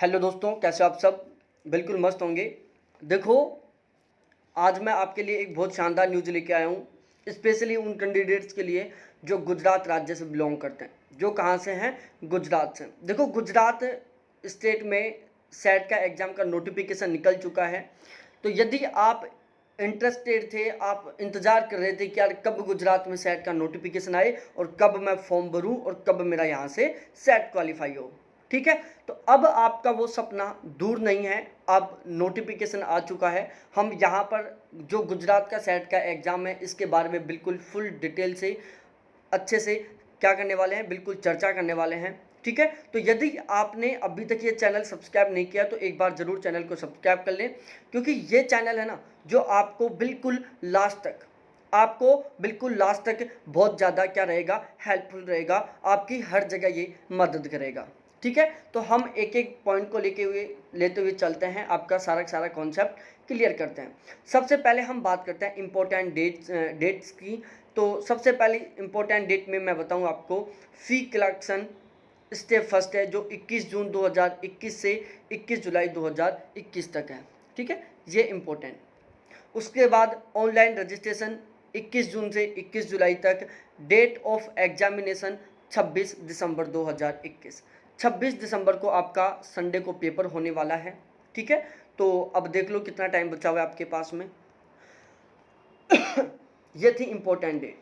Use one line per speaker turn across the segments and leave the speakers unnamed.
Hello दोस्तों, कैसे हो आप सब? बिल्कुल मस्त होंगे। देखो, आज मैं आपके लिए एक बहुत शानदार न्यूज़ लेके आया हूँ, स्पेशली उन कैंडिडेट्स के लिए जो गुजरात राज्य से बिलोंग करते हैं। जो कहाँ से हैं? गुजरात से। देखो, गुजरात स्टेट में सेट का एग्ज़ाम का नोटिफिकेशन निकल चुका है। तो यदि आप इंटरेस्टेड थे, आप इंतज़ार कर रहे थे कि यार कब गुजरात में सेट का नोटिफिकेशन आए और कब मैं फॉर्म भरूं और कब मेरा यहाँ से सेट क्वालिफाई हो, ठीक है? तो अब आपका वो सपना दूर नहीं है, अब नोटिफिकेशन आ चुका है। हम यहाँ पर जो गुजरात का सेट का एग्ज़ाम है इसके बारे में बिल्कुल फुल डिटेल से अच्छे से क्या करने वाले हैं, बिल्कुल चर्चा करने वाले हैं, ठीक है? तो यदि आपने अभी तक ये चैनल सब्सक्राइब नहीं किया तो एक बार ज़रूर चैनल को सब्सक्राइब कर लें, क्योंकि ये चैनल है ना जो आपको बिल्कुल लास्ट तक बहुत ज़्यादा क्या रहेगा, हेल्पफुल रहेगा, आपकी हर जगह ये मदद करेगा, ठीक है? तो हम एक एक पॉइंट को लेते हुए चलते हैं, आपका सारा कॉन्सेप्ट क्लियर करते हैं। सबसे पहले हम बात करते हैं इम्पोर्टेंट डेट्स की। तो सबसे पहले इम्पोर्टेंट डेट में मैं बताऊं आपको, फ़ी कलेक्शन स्टेप फर्स्ट है जो 21 जून 2021 से 21 जुलाई 2021 तक है, ठीक है? ये इम्पोर्टेंट। उसके बाद ऑनलाइन रजिस्ट्रेशन 21 जून से 21 जुलाई तक। डेट ऑफ एग्जामिनेशन 26 दिसंबर 2021। 26 दिसंबर को आपका संडे को पेपर होने वाला है, ठीक है? तो अब देख लो कितना टाइम बचा हुआ है आपके पास में। ये थी इम्पोर्टेंट डेट।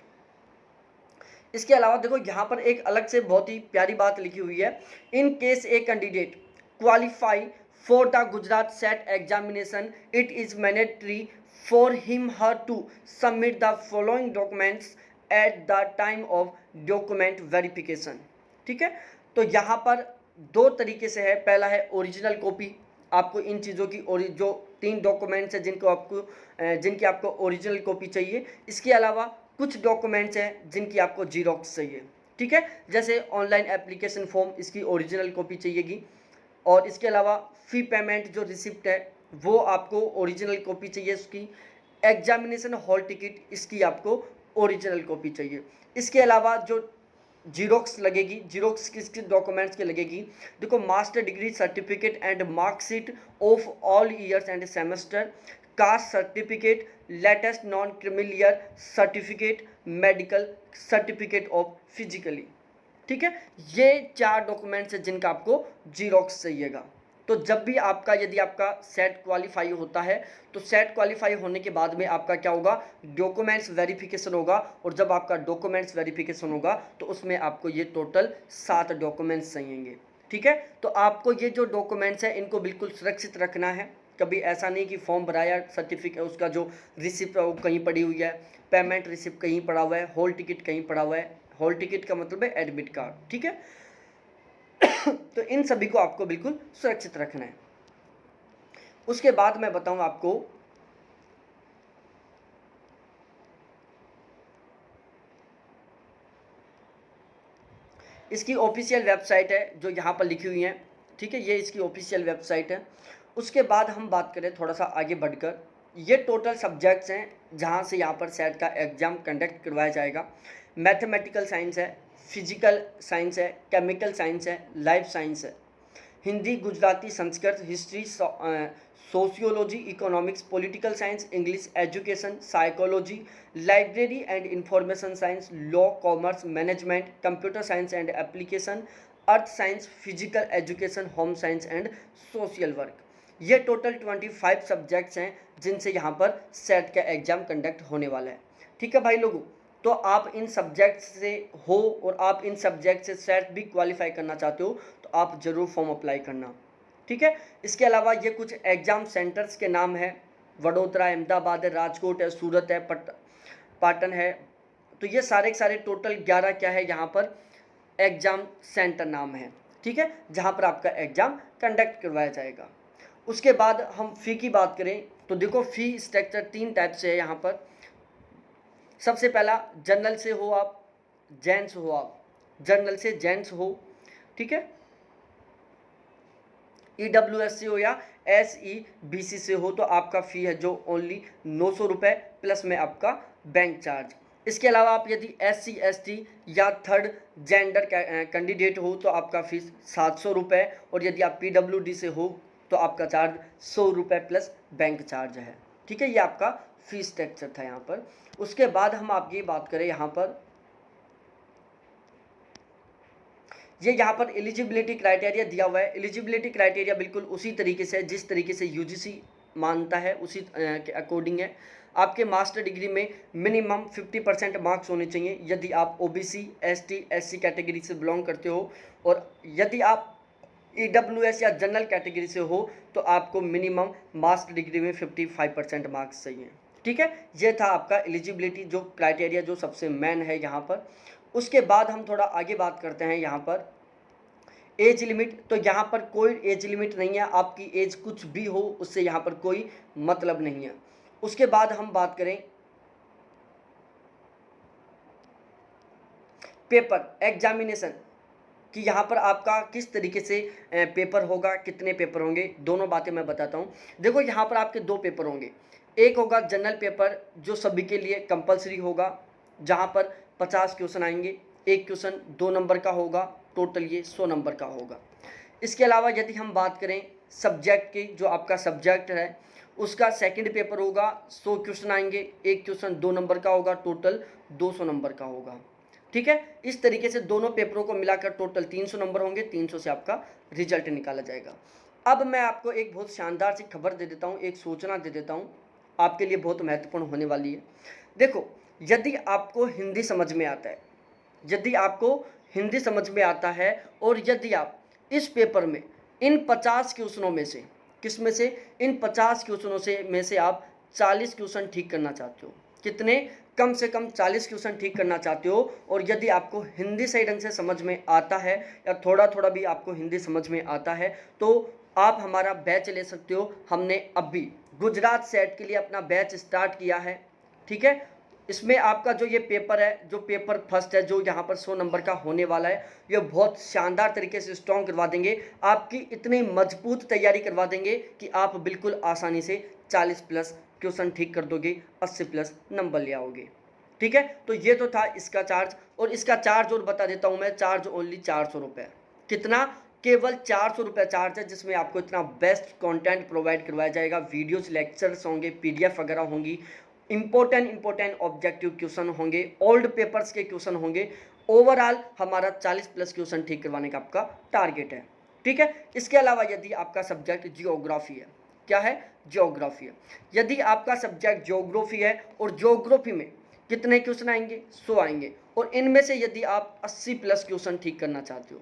इसके अलावा देखो यहाँ पर एक अलग से बहुत ही प्यारी बात लिखी हुई है, in case a candidate qualify for the Gujarat set examination it is mandatory for him her to submit the following documents at the time of document verification, ठीक है? तो यहाँ पर दो तरीके से है। पहला है ओरिजिनल कॉपी, आपको इन चीज़ों की और जो 3 डॉक्यूमेंट्स हैं जिनकी आपको ओरिजिनल कॉपी चाहिए। इसके अलावा कुछ डॉक्यूमेंट्स हैं जिनकी आपको जीरोक्स चाहिए, ठीक है? जैसे ऑनलाइन एप्लीकेशन फॉर्म, इसकी ओरिजिनल कॉपी चाहिएगी। और इसके अलावा फ़ी पेमेंट जो रिसिप्ट है वो आपको ओरिजिनल कॉपी चाहिए उसकी। एग्जामिनेशन हॉल टिकट, इसकी आपको ओरिजिनल कॉपी चाहिए। इसके अलावा जो जीरोक्स लगेगी, जीरोक्स किस किस डॉक्यूमेंट्स की लगेगी? देखो, master degree certificate and marksheet of all years end semester, caste certificate, latest non criminal year certificate, medical certificate of physically, ठीक है? ये 4 डॉक्यूमेंट्स हैं जिनका आपको जीरोक्स चाहिएगा। तो जब भी यदि आपका सेट क्वालिफाई होता है तो सेट क्वालिफाई होने के बाद में आपका क्या होगा, डॉक्यूमेंट्स वेरिफिकेशन होगा। और जब आपका डॉक्यूमेंट्स वेरिफिकेशन होगा तो उसमें आपको ये टोटल 7 डॉक्यूमेंट्स चाहिए, ठीक है? तो आपको ये जो डॉक्यूमेंट्स हैं इनको बिल्कुल सुरक्षित रखना है। कभी ऐसा नहीं कि फॉर्म भराया, सर्टिफिकेट उसका जो रिसिप्ट है वो कहीं पड़ी हुई है, पेमेंट रिसिप्ट कहीं पड़ा हुआ है, हॉल टिकट कहीं पड़ा हुआ है। हॉल टिकट का मतलब है एडमिट कार्ड, ठीक है? तो इन सभी को आपको बिल्कुल सुरक्षित रखना है। उसके बाद मैं बताऊं आपको इसकी ऑफिशियल वेबसाइट है जो यहाँ पर लिखी हुई है, ठीक है? ये इसकी ऑफिशियल वेबसाइट है। उसके बाद हम बात करें थोड़ा सा आगे बढ़कर, ये टोटल सब्जेक्ट्स हैं जहाँ से यहाँ पर सेट का एग्ज़ाम कंडक्ट करवाया जाएगा। मैथमेटिकल साइंस है, फिजिकल साइंस है, केमिकल साइंस है, लाइफ साइंस है, Hindi, Gujarati, Sanskrit, history, sociology, economics, political science, English, education, psychology, library and information science, law, commerce, management, computer science and application, earth science, physical education, home science and social work. ये total 25 subjects हैं जिनसे यहाँ पर set का exam conduct होने वाला है, ठीक है भाई लोगों? तो आप इन सब्जेक्ट से हो और आप इन सब्जेक्ट से सेट भी क्वालिफाई करना चाहते हो तो आप ज़रूर फॉर्म अप्लाई करना, ठीक है? इसके अलावा ये कुछ एग्ज़ाम सेंटर्स के नाम है, वडोदरा, अहमदाबाद है, राजकोट है, सूरत है, पाटन है। तो ये सारे टोटल 11 क्या है यहाँ पर एग्ज़ाम सेंटर नाम है, ठीक है? जहाँ पर आपका एग्ज़ाम कंडक्ट करवाया जाएगा। उसके बाद हम फ़ी की बात करें तो देखो, फ़ी स्ट्रक्चर 3 टाइप से है यहाँ पर। सबसे पहला, जनरल से हो आप, जेंट्स हो आप, जनरल से जेंट्स हो, ठीक है? EWS से हो या SEBC से हो तो आपका फ़ी है जो ओनली 900 रुपये प्लस में आपका बैंक चार्ज। इसके अलावा आप यदि SC ST या थर्ड जेंडर कैंडिडेट हो तो आपका फीस 700 रुपये, और यदि आप PWD से हो तो आपका चार्ज 100 रुपये प्लस बैंक चार्ज है। ठीक है, ये आपका फीस स्ट्रक्चर था यहाँ पर। उसके बाद हम आपकी बात करें यहाँ पर, ये यहाँ पर एलिजिबिलिटी क्राइटेरिया दिया हुआ है। एलिजिबिलिटी क्राइटेरिया बिल्कुल उसी तरीके से जिस तरीके से UGC मानता है उसी के अकॉर्डिंग है। आपके मास्टर डिग्री में मिनिमम 50% मार्क्स होने चाहिए यदि आप OBC ST SC कैटेगरी से बिलोंग करते हो, और यदि आप EWS या जनरल कैटेगरी से हो तो आपको मिनिमम मास्टर डिग्री में 55% मार्क्स चाहिए। ठीक है, ये था आपका एलिजिबिलिटी जो क्राइटेरिया जो सबसे मेन है यहाँ पर। उसके बाद हम थोड़ा आगे बात करते हैं यहाँ पर एज लिमिट। तो यहाँ पर कोई एज लिमिट नहीं है, आपकी एज कुछ भी हो उससे यहाँ पर कोई मतलब नहीं है। उसके बाद हम बात करें पेपर एग्जामिनेशन कि यहाँ पर आपका किस तरीके से पेपर होगा, कितने पेपर होंगे, दोनों बातें मैं बताता हूँ। देखो यहाँ पर आपके 2 पेपर होंगे। एक होगा जनरल पेपर जो सभी के लिए कंपलसरी होगा, जहाँ पर 50 क्वेश्चन आएंगे। एक क्वेश्चन 2 नंबर का होगा, टोटल ये 100 नंबर का होगा। इसके अलावा यदि हम बात करें सब्जेक्ट की, जो आपका सब्जेक्ट है उसका सेकंड पेपर होगा, 100 क्वेश्चन आएंगे। एक क्वेश्चन 2 नंबर का होगा, टोटल 200 नंबर का होगा। ठीक है, इस तरीके से दोनों पेपरों को मिलाकर टोटल 300 नंबर होंगे। 300 से आपका रिजल्ट निकाला जाएगा। अब मैं आपको एक बहुत शानदार सी खबर दे देता हूँ, एक सूचना दे देता हूँ, आपके लिए बहुत महत्वपूर्ण होने वाली है। देखो, यदि आपको हिंदी समझ में आता है, यदि आपको हिंदी समझ में आता है और यदि आप इस पेपर में इन 50 क्वेश्चनों में से, किस में से, इन 50 क्वेश्चनों से में से आप 40 क्वेश्चन ठीक करना चाहते हो, कितने, कम से कम 40 क्वेश्चन ठीक करना चाहते हो, और यदि आपको हिंदी सही ढंग से समझ में आता है या थोड़ा थोड़ा भी आपको हिंदी समझ में आता है तो आप हमारा बैच ले सकते हो। हमने अभी गुजरात सेट के लिए अपना बैच स्टार्ट किया है। ठीक है, इसमें आपका जो ये पेपर है, जो पेपर फर्स्ट है, जो यहाँ पर 100 नंबर का होने वाला है, ये बहुत शानदार तरीके से स्ट्रॉन्ग करवा देंगे, आपकी इतनी मजबूत तैयारी करवा देंगे कि आप बिल्कुल आसानी से 40 प्लस क्वेश्चन ठीक कर दोगे, 80 प्लस नंबर ले आओगे। ठीक है, तो ये तो था इसका चार्ज। और इसका चार्ज और बता देता हूँ मैं, चार्ज ओनली 400 रुपये। कितना, केवल 400 रुपये चार्ज है, जिसमें आपको इतना बेस्ट कंटेंट प्रोवाइड करवाया जाएगा। वीडियोस, लेक्चर्स होंगे, PDF वगैरह होंगी, इंपॉर्टेंट ऑब्जेक्टिव क्वेश्चन होंगे, ओल्ड पेपर्स के क्वेश्चन होंगे। ओवरऑल हमारा 40 प्लस क्वेश्चन ठीक करवाने का आपका टारगेट है। ठीक है, इसके अलावा यदि आपका सब्जेक्ट जियोग्राफी है, क्या है, ज्योग्राफी है, यदि आपका सब्जेक्ट ज्योग्राफी है और ज्योग्राफी में कितने क्वेश्चन आएंगे, 100 आएंगे, और इनमें से यदि आप 80 प्लस क्वेश्चन ठीक करना चाहते हो,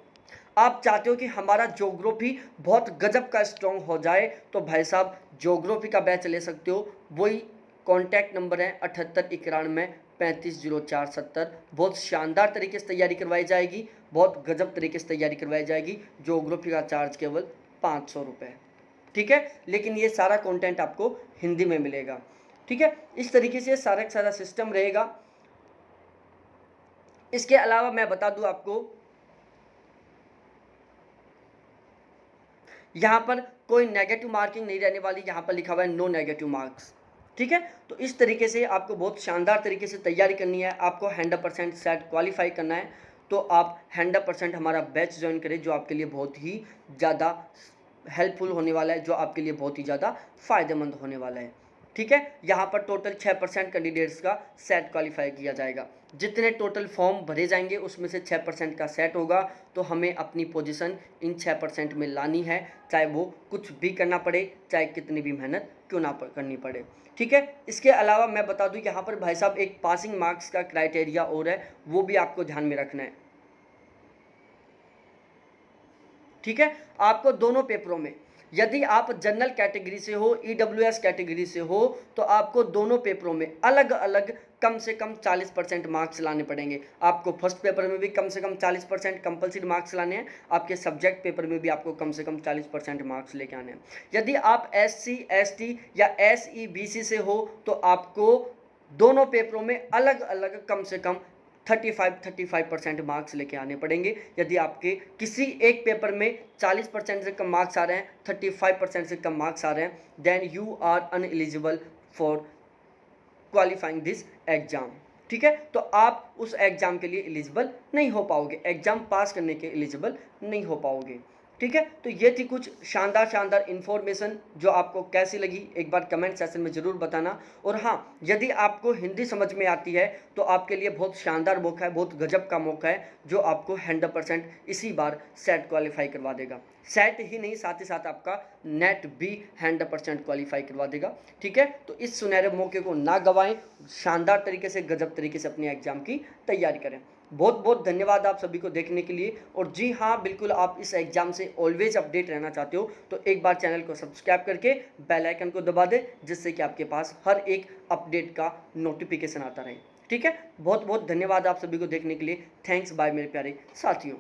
आप चाहते हो कि हमारा ज्योग्राफी बहुत गजब का स्ट्रॉन्ग हो जाए, तो भाई साहब ज्योग्राफी का बैच ले सकते हो। वही कॉन्टैक्ट नंबर है 7891350470। बहुत शानदार तरीके से तैयारी करवाई जाएगी, बहुत गजब तरीके से तैयारी करवाई जाएगी। ज्योग्राफी का चार्ज केवल 500 रुपये। ठीक है, लेकिन ये सारा कंटेंट आपको हिंदी में मिलेगा। ठीक है, इस तरीके से सारा का सारा सिस्टम रहेगा। इसके अलावा मैं बता दूं आपको, यहाँ पर कोई नेगेटिव मार्किंग नहीं रहने वाली, यहाँ पर लिखा हुआ है नो नेगेटिव मार्क्स। ठीक है, तो इस तरीके से आपको बहुत शानदार तरीके से तैयारी करनी है। आपको 100% सेट क्वालिफाई करना है, तो आप 100% हमारा बैच ज्वाइन करें, जो आपके लिए बहुत ही ज़्यादा हेल्पफुल होने वाला है, जो आपके लिए बहुत ही ज़्यादा फ़ायदेमंद होने वाला है। ठीक है, यहाँ पर टोटल 6% कैंडिडेट्स का सेट क्वालिफाई किया जाएगा। जितने टोटल फॉर्म भरे जाएंगे उसमें से 6% का सेट होगा, तो हमें अपनी पोजीशन इन 6% में लानी है, चाहे वो कुछ भी करना पड़े, चाहे कितनी भी मेहनत क्यों ना करनी पड़े। ठीक है, इसके अलावा मैं बता दूं यहाँ पर भाई साहब एक पासिंग मार्क्स का क्राइटेरिया और है, वो भी आपको ध्यान में रखना है। ठीक है, आपको दोनों पेपरों में, यदि आप जनरल कैटेगरी से हो, EWS कैटेगरी से हो, तो आपको दोनों पेपरों में अलग अलग कम से कम 40% मार्क्स लाने पड़ेंगे। आपको फर्स्ट पेपर में भी कम से कम 40% कंपलसरी मार्क्स लाने हैं, आपके सब्जेक्ट पेपर में भी आपको कम से कम 40% मार्क्स लेके आने हैं। यदि आप SC ST या SEBC से हो तो आपको दोनों पेपरों में अलग अलग कम से कम 35% मार्क्स लेके आने पड़ेंगे। यदि आपके किसी एक पेपर में 40% से कम मार्क्स आ रहे हैं, 35% से कम मार्क्स आ रहे हैं, then you are ineligible for qualifying this exam. ठीक है, तो आप उस एग्ज़ाम के लिए एलिजिबल नहीं हो पाओगे, एग्ज़ाम पास करने के एलिजिबल नहीं हो पाओगे। ठीक है, तो ये थी कुछ शानदार इन्फॉर्मेशन, जो आपको कैसी लगी एक बार कमेंट सेक्शन में ज़रूर बताना। और हाँ, यदि आपको हिंदी समझ में आती है तो आपके लिए बहुत शानदार मौका है, बहुत गजब का मौका है, जो आपको 100% इसी बार सेट क्वालिफाई करवा देगा। सेट ही नहीं, साथ ही साथ आपका नेट भी 100% क्वालिफाई करवा देगा। ठीक है, तो इस सुनहरे मौके को ना गंवाएं, शानदार तरीके से, गजब तरीके से अपने एग्जाम की तैयारी करें। बहुत बहुत धन्यवाद आप सभी को देखने के लिए। और जी हाँ, बिल्कुल, आप इस एग्ज़ाम से ऑलवेज अपडेट रहना चाहते हो तो एक बार चैनल को सब्सक्राइब करके बेल आइकन को दबा दें, जिससे कि आपके पास हर एक अपडेट का नोटिफिकेशन आता रहे। ठीक है, बहुत बहुत धन्यवाद आप सभी को देखने के लिए। थैंक्स, बाय मेरे प्यारे साथियों।